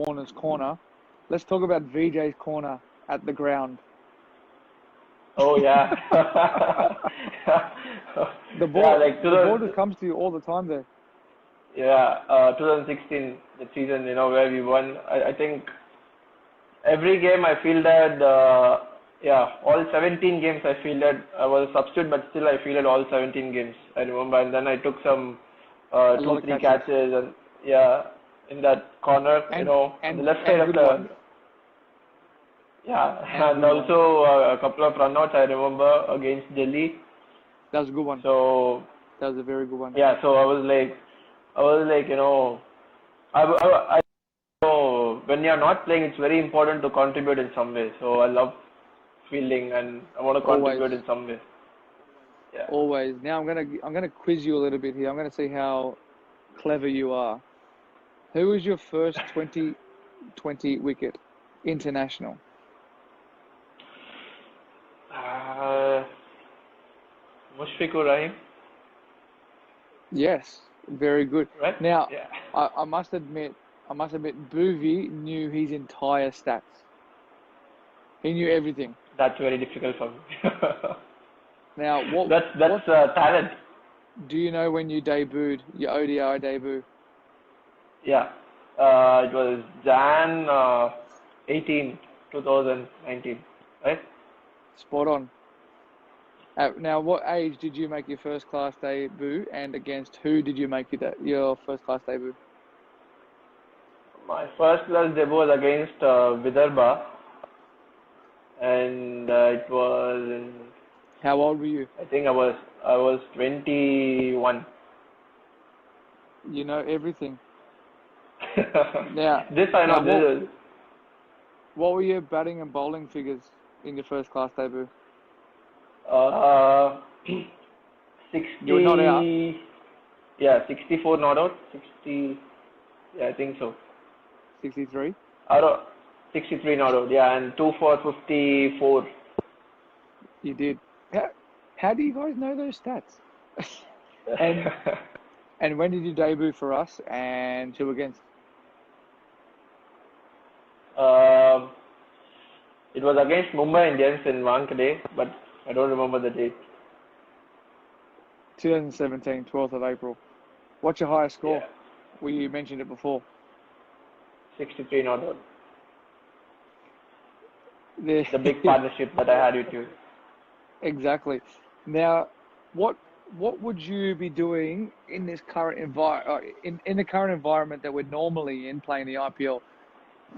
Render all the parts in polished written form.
Warner's corner. Let's talk about Vijay's corner at the ground. Oh yeah. The ball, the ball just comes to you all the time there. Yeah, 2016, the season, where we won. I think every game I fielded, all 17 games I fielded. I was a substitute, but still I fielded all 17 games. I remember, and then I took some two, three catches, and in that corner, on the left side of the. One. Yeah, and also a couple of runouts I remember against Delhi. That was a good one. So that was a very good one. Yeah, so I was like, I when you're not playing, it's very important to contribute in some way. So I love fielding, and I want to contribute in some way. Yeah. Always. Now I'm gonna quiz you a little bit here. I'm gonna see how clever you are. Who was your first 2020 wicket international? Mushfiqur Rahim. Yes, very good. Right? Now, I must admit, Bhuvi knew his entire stats. He knew everything. That's very difficult for me. Now, that's talent. Do you know when you debuted, your ODI debut? Yeah, it was Jan 18, 2019, right? Spot on. Now, what age did you make your first class debut, and against who did you make your first class debut? My first class debut was against Vidarbha, and it was in. How old were you? I think I was 21. You know everything. Now, this I know. What were your batting and bowling figures in your first class debut? 60. You were not out? Yeah, 64 not out. 60. Yeah, I think so. 63? 63 not out. Yeah, and 2 for 54. You did. How do you guys know those stats? And when did you debut for us, and who against? It was against Mumbai Indians in Wankhede, but I don't remember the date. 2017, 12th of April. What's your highest score? Yeah. Well, you mentioned it before. 63 not out. The big partnership that I had with you. Exactly. Now, what would you be doing in this current in the current environment that we're normally in, playing the IPL?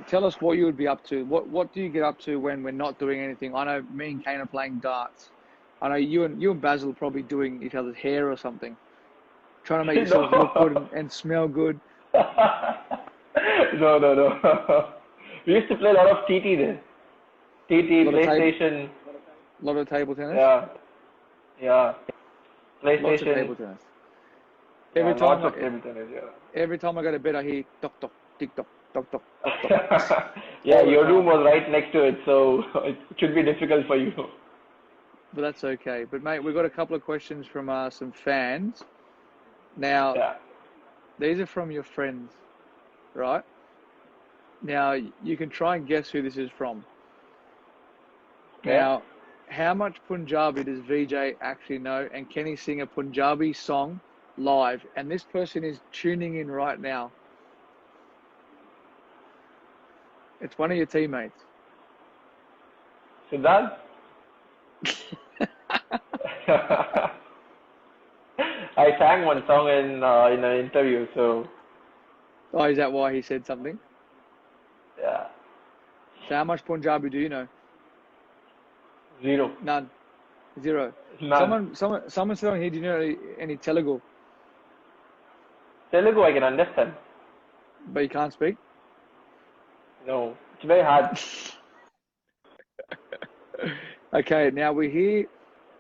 Tell us what you would be up to. What do you get up to when we're not doing anything? I know me and Kane are playing darts. I know you and Basil are probably doing each other's hair or something, trying to make yourself look good and smell good. No. We used to play a lot of TT there. TT, PlayStation. A lot of table tennis? Yeah. PlayStation. Lots of table tennis. Every time I go to bed, I hear tock tock, tick tock, tock tock, tock tock. Yeah, your room was right next to it, so it should be difficult for you. But that's okay. But mate, we've got a couple of questions from some fans. Now, these are from your friends, right? Now, you can try and guess who this is from. Okay. Now, how much Punjabi does Vijay actually know, and can he sing a Punjabi song live? And this person is tuning in right now. It's one of your teammates. Siddharth? I sang one song in an interview, so. Oh, is that why he said something? Yeah. So how much Punjabi do you know? 0. None. 0. None. Someone said on here, do you know any Telugu? Telugu I can understand. But you can't speak? No, it's very hard. Okay, now we hear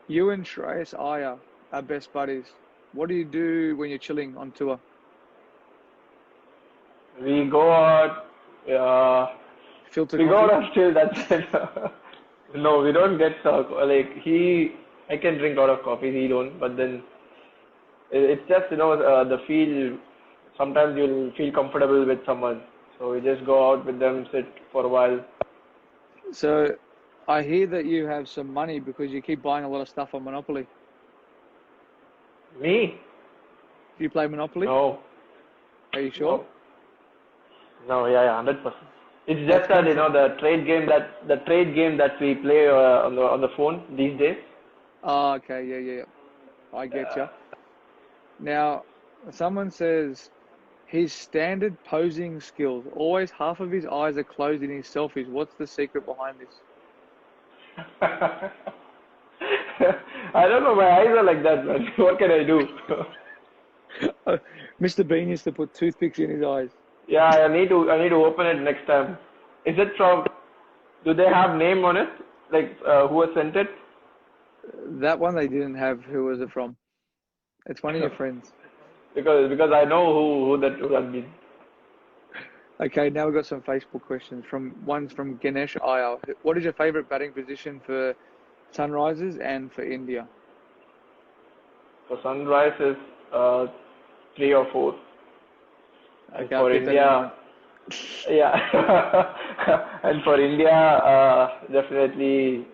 you and Shreyas Iyer are best buddies. What do you do when you're chilling on tour? We go out. Filter we coffee? go out and chill. That's it. No, we don't get I can drink a lot of coffee. He don't. But then it's just the feel. Sometimes you'll feel comfortable with someone. So we just go out with them, sit for a while. So I hear that you have some money because you keep buying a lot of stuff on Monopoly. Me? Do you play Monopoly? No, Are you sure? no, no. Yeah, yeah, 100%. It's That's just that come from. the trade game that we play on the phone these days. Oh, okay, yeah, yeah, yeah. I get you. Now, someone says his standard posing skills. Always half of his eyes are closed in his selfies. What's the secret behind this? I don't know. My eyes are like that, man. What can I do? Mr. Bean used to put toothpicks in his eyes. Yeah, I need to open it next time. Is it from? Do they have name on it? Like who has sent it? That one they didn't have. Who was it from? It's one of your friends. Because I know who that been. Okay, now we've got some Facebook questions. One's from Ganesh Iyer. What is your favorite batting position for Sunrisers and for India? For Sunrise is 3 or 4, and Okay, I'll for keep that in mind. India, yeah, and for India, definitely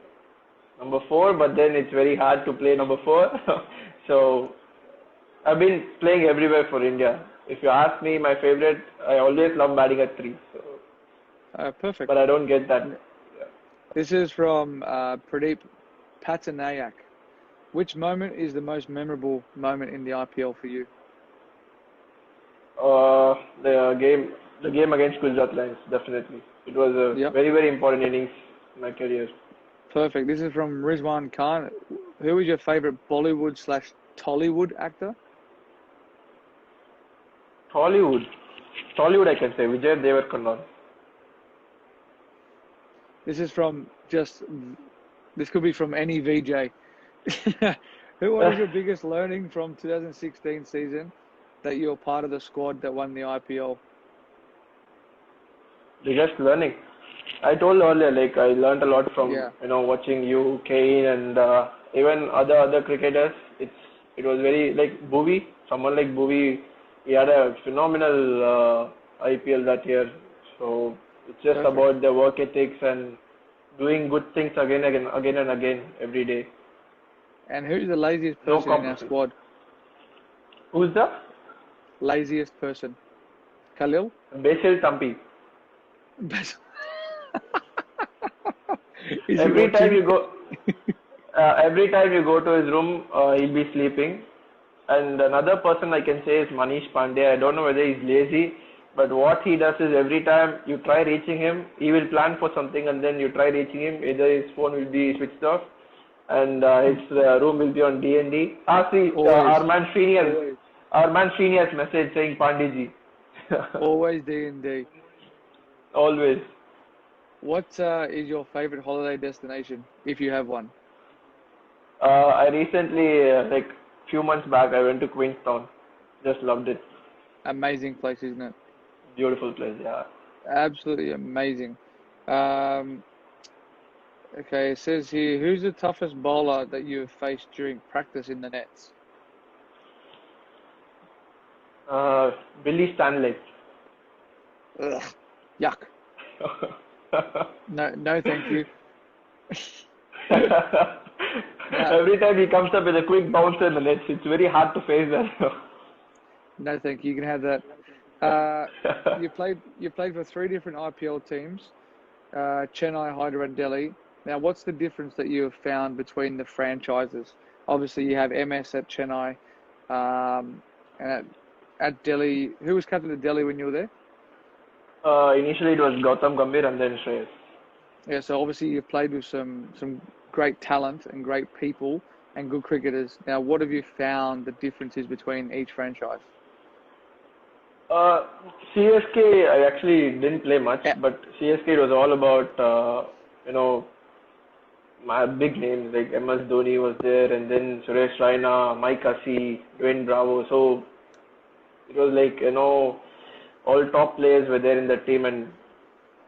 number 4. But then it's very hard to play number 4. So I've been playing everywhere for India. If you ask me, my favorite, I always love batting at 3. So, Perfect. but I don't get that. This is from Pradeep Patanayak. Which moment is the most memorable moment in the IPL for you? The game against Gujarat Lions, definitely. It was a Yep, very, very important innings in my career. perfect. This is from Rizwan Khan. Who is your favorite Bollywood/Tollywood actor? Tollywood. Tollywood, I can say. Vijay Devarkonda. This is from just. This could be from any VJ. What is your biggest learning from 2016 season that you're part of the squad that won the IPL? Just learning. I told earlier, like I learned a lot from Yeah, watching you, Kane, and even other cricketers. It was very like Bhuvi, someone like Bhuvi. He had a phenomenal IPL that year. So it's just perfect. about the work ethics and doing good things again and again every day. And who's the laziest No person in our compromise. squad? Who's the Laziest person? Khalil? Basil Tampi? Is he Every time watching? you go, every time you go to his room, he'll be sleeping. And another person I can say is Manish Pandey. I don't know whether he's lazy, but what he does is every time you try reaching him, he will plan for something, and then you try reaching him. Either his phone will be switched off, and his room will be on D&D. See, Always, our man Srini has message saying Pandiji. always D&D. Always. What is your favorite holiday destination, if you have one? I recently, like few months back, I went to Queenstown. Just loved it. Amazing place, isn't it? Beautiful place, yeah. Absolutely amazing. Um, okay, it says here, who's the toughest bowler that you have faced during practice in the nets? Billy Stanley. Ugh, yuck. No, no, thank you. No, Every time he comes up with a quick bouncer in the nets, it's very hard to face that. no, thank you. You can have that. You played for 3 different IPL teams, Chennai, Hyderabad, Delhi. Now, what's the difference that you have found between the franchises? Obviously, you have MS at Chennai, and at Delhi. Who was captain of Delhi when you were there? Initially, it was Gautam Gambhir and then Shreyas. Yeah, so obviously you've played with some great talent and great people and good cricketers. Now, what have you found the differences between each franchise? CSK, I actually didn't play much, Yeah, but CSK was all about, my big names like MS Dhoni was there, and then Suresh Raina, Mike Hussey, Dwayne Bravo. So it was like, all top players were there in the team, and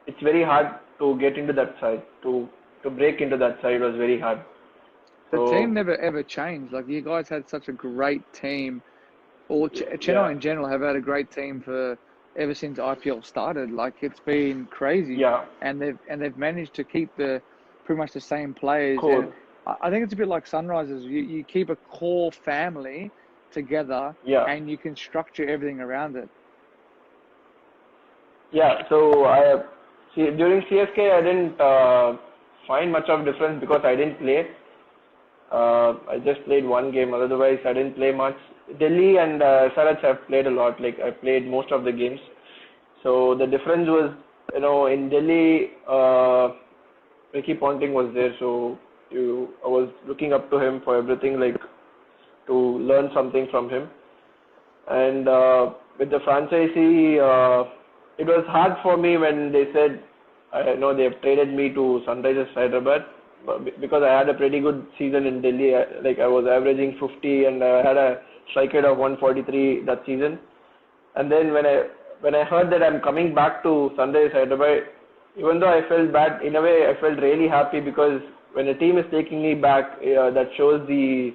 it's very hard to get into that side. To break into that side was very hard. the team So never ever changed. Like you guys had such a great team. Or Chennai yeah, in general have had a great team for ever since IPL started. Like it's been crazy, Yeah, and they've managed to keep the pretty much the same players. And cool. I think it's a bit like Sunrisers. You keep a core family together, Yeah, and you can structure everything around it. yeah. So I see during CSK I didn't find much of difference because I didn't play. I just played one game. Otherwise, I didn't play much. Delhi and Saraj have played a lot. Like I played most of the games. So the difference was, in Delhi, Ricky Ponting was there. So I was looking up to him for everything, like to learn something from him. And with the franchisee, it was hard for me when they said, I know they have traded me to Sunrisers Hyderabad because I had a pretty good season in Delhi. Like I was averaging 50 and I had a strike rate of 143 that season. And then when I heard that I'm coming back to Sunrisers Hyderabad, even though I felt bad, in a way I felt really happy because when a team is taking me back, that shows the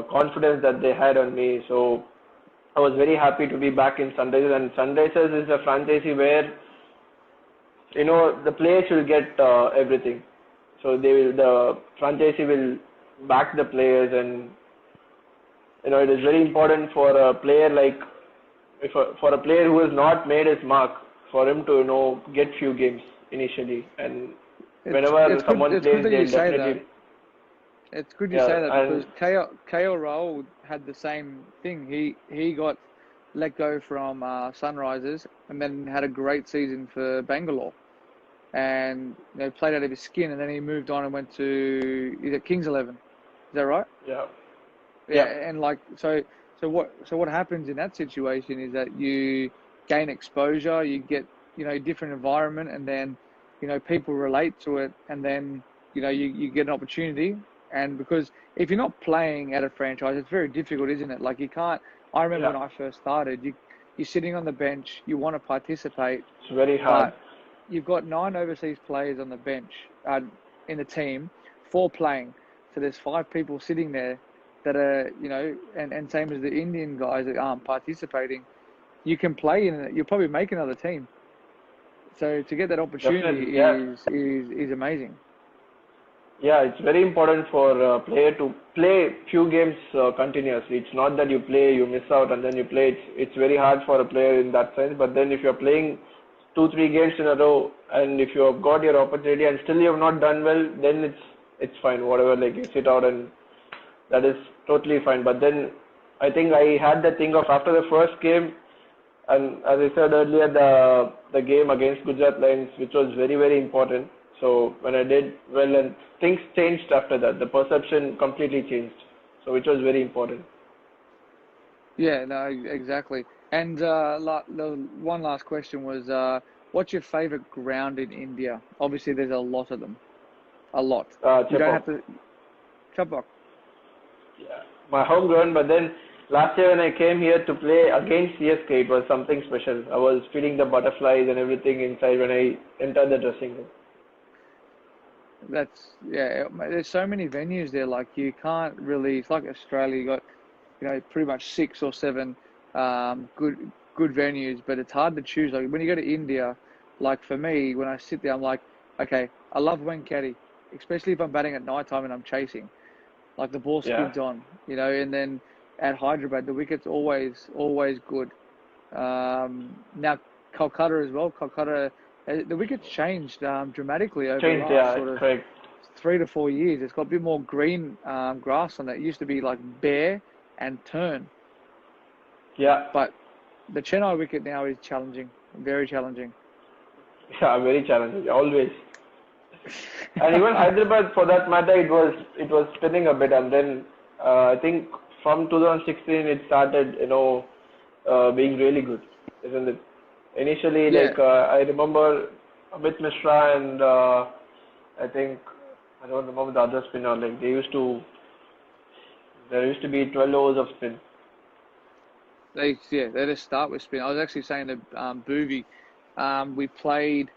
confidence that they had on me. So I was very happy to be back in Sunrisers, and Sunrisers is a franchisee where the players will get everything. So the franchisee will back the players, and it is very important for a player like for a player who has not made his mark for him to get few games initially, and whenever It's good. someone It's good plays, that you they'll say that. definitely It's good you yeah say that and because KL Rahul had the same thing. He got let go from Sunrisers and then had a great season for Bangalore and played out of his skin, and then he moved on and went to is it Kings 11? Is that right? yeah Yeah, yeah and like so what happens in that situation is that you gain exposure, you get different environment, and then people relate to it, and then you get an opportunity. And because if you're not playing at a franchise, it's very difficult, isn't it? Like you can't. I remember yeah. when I first started, you're sitting on the bench, you want to participate, It's very hard. but you've got 9 overseas players on the bench in the team, 4 playing. So there's 5 people sitting there that are, and same as the Indian guys that aren't participating. You can play in it. You'll probably make another team. So to get that Definitely, opportunity yeah. is amazing. Yeah, it's very important for a player to play few games continuously. It's not that you play, you miss out, and then you play. It's very hard for a player in that sense. But then if you're playing 2, 3 games in a row, and if you have got your opportunity and still you have not done well, then it's fine. Whatever, like you sit out, and that is totally fine. But then I think I had the thing of after the first game, and as I said earlier, the game against Gujarat Lions, which was very, very important. So when I did well, and things changed after that, the perception completely changed. So which was very important. Yeah, no, exactly. And the one last question was, what's your favorite ground in India? Obviously, there's a lot of them. A lot. You don't Chepak. have to. Chabak. Yeah, my home ground. But then last year when I came here to play against CSK, it was something special. I was feeling the butterflies and everything inside when I entered the dressing room. Yeah. There's so many venues there. Like you can't really. It's like Australia. You got pretty much 6 or 7 good venues, but it's hard to choose. Like when you go to India, like for me, when I sit there, I'm like, okay, I love Wankhede, especially if I'm batting at night time and I'm chasing. Like the ball Yeah, skids on, and then at Hyderabad, the wicket's always good. Now Kolkata as well. Kolkata, the wicket's changed dramatically over the changed. last Yeah, sort of correct. 3 to 4 years. It's got a bit more green grass on it. It used to be like bare and turn, Yeah, but the Chennai wicket now is challenging, very challenging. yeah, very challenging. Always. And even Hyderabad, for that matter, it was spinning a bit, and then I think from 2016 it started, being really good, isn't it? Initially, Yeah, like I remember Amit Mishra and I think I don't remember the other spinner. Like there used to be 12 overs of spin. they just start with spin. I was actually saying to Boovy, we played.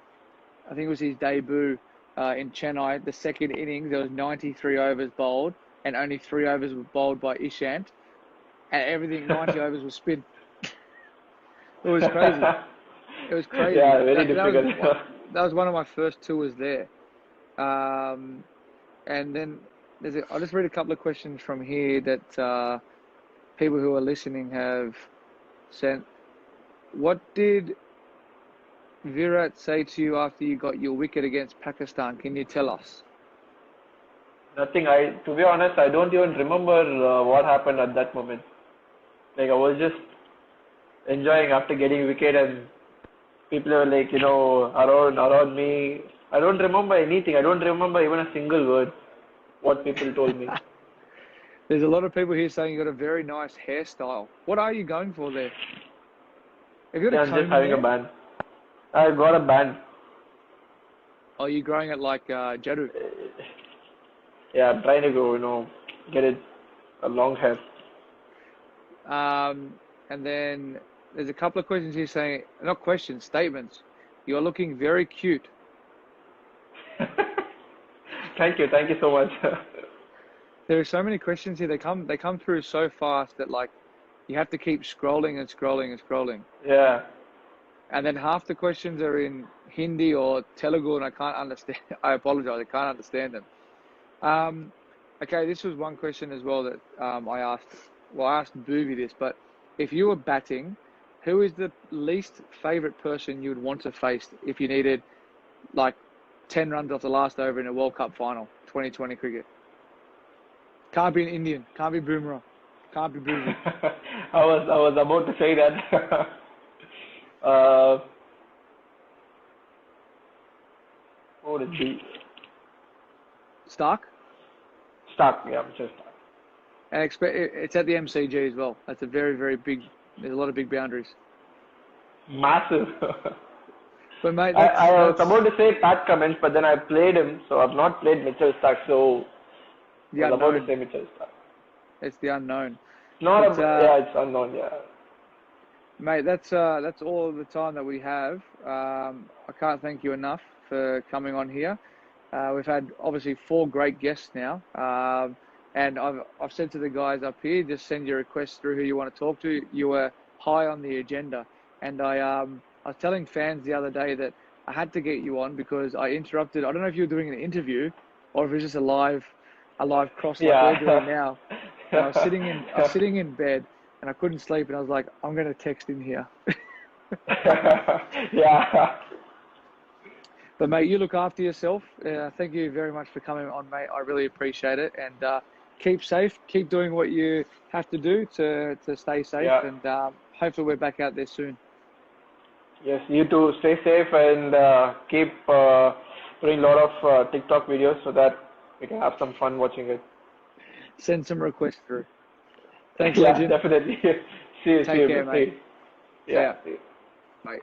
I think it was his debut in Chennai. The second innings, there was 93 overs bowled, and only 3 overs were bowled by Ishant, and everything 90 overs was spin. It was crazy. It was crazy. Yeah, very That difficult. that was one of my first tours there. And then I'll just read a couple of questions from here that people who are listening have sent. What did Virat say to you after you got your wicket against Pakistan? Can you tell us? Nothing. To be honest, I don't even remember what happened at that moment. Like I was just enjoying after getting wicket, and people were like, around me. I don't remember anything. I don't remember even a single word what people told me. There's a lot of people here saying you got a very nice hairstyle. What are you going for there? Have you got Yeah, a I'm just comb having a there? band. I got a band. Are you growing it like Jadu? Yeah, I'm trying to go, get it a long hair. And then there's a couple of questions here saying, not questions, statements. You're looking very cute. Thank you so much. There are so many questions here. They come through so fast that like you have to keep scrolling and scrolling and scrolling. Yeah. And then half the questions are in Hindi or Telugu, and I can't understand. I apologize, I can't understand them. Okay, this was one question as well that I asked. Well, I asked Booby this, but if you were batting, who is the least favourite person you would want to face if you needed like 10 runs off the last over in a World Cup final, 2020 cricket? Can't be an Indian. Can't be Boomerang. Can't be Boozy. I was about to say that. What would it be? Stark? Stark, yeah, just Stark. And it's at the MCG as well. That's a very, very big. There's a lot of big boundaries. Massive. But mate, I was about to say Pat Cummins, but then I played him, so I've not played Mitchell Stark, so I was about to say Mitchell Stark. It's the unknown. It's unknown, yeah. Mate, that's all the time that we have. I can't thank you enough for coming on here. We've had obviously 4 great guests now, and I've said to the guys up here, just send your requests through who you want to talk to. You were high on the agenda, and I was telling fans the other day that I had to get you on because I interrupted. I don't know if you were doing an interview or if it was just a live cross like we're doing now. And I was sitting in bed and I couldn't sleep, and I was like, I'm going to text in here. Yeah. But mate, you look after yourself. Thank you very much for coming on, mate. I really appreciate it. And keep safe. Keep doing what you have to do to stay safe. Yeah. And hopefully we're back out there soon. Yes, you too. Stay safe and keep doing a lot of TikTok videos so that we can have some fun watching it. Send some requests through. Thanks, Yeah, legend. definitely. See you. Take care, mate. Yeah. See you. Bye.